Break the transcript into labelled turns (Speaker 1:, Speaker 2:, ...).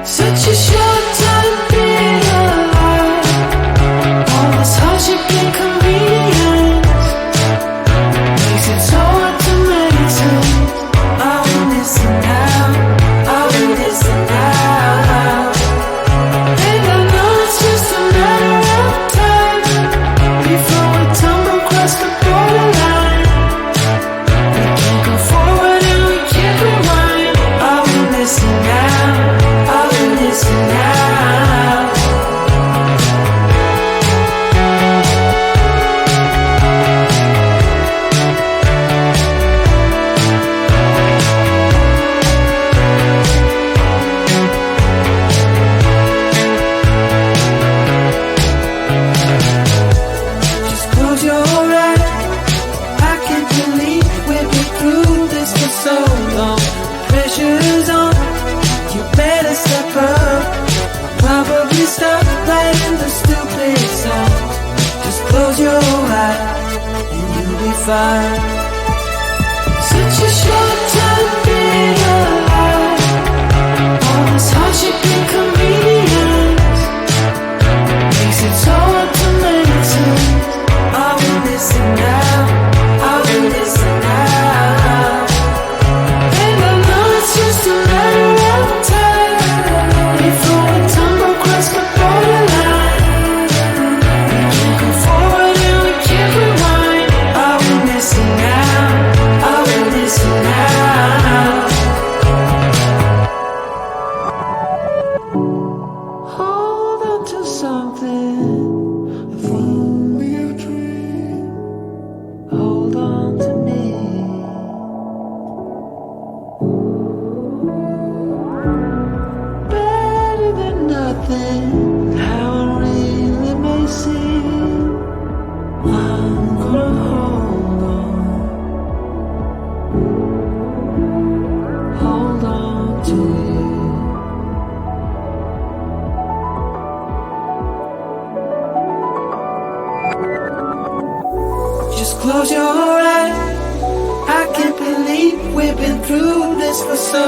Speaker 1: Such a short time being alive. All this hardship and convenience makes it so hard to make sense. Are we missing out? Are we missing out? And I know it's just a matter of time before we tumble across the borderline. We can't go forward and we can't rewind. Are we missing out? Are we missing out? Just close your eyes. I can't believe we've been through this for so long. Pressure's on. You better step up. Probably stop playing the stupid song. Just close your eyes and you'll be fine. Such a short time being alive. All this hardship and convenience makes it so hard to make sense. Are we missing out? Are we missing out? And I know it's just a matter of time before we tumble across the borderline. We can't go forward and we can't rewind. Are we missing out? Are we missing out? Hold on to something. If only a dream. Hold on to me. Better than nothing. How it really may seem. I'm gonna hold on. Hold on to you. Just close your eyes. I can't believe we've been through this for so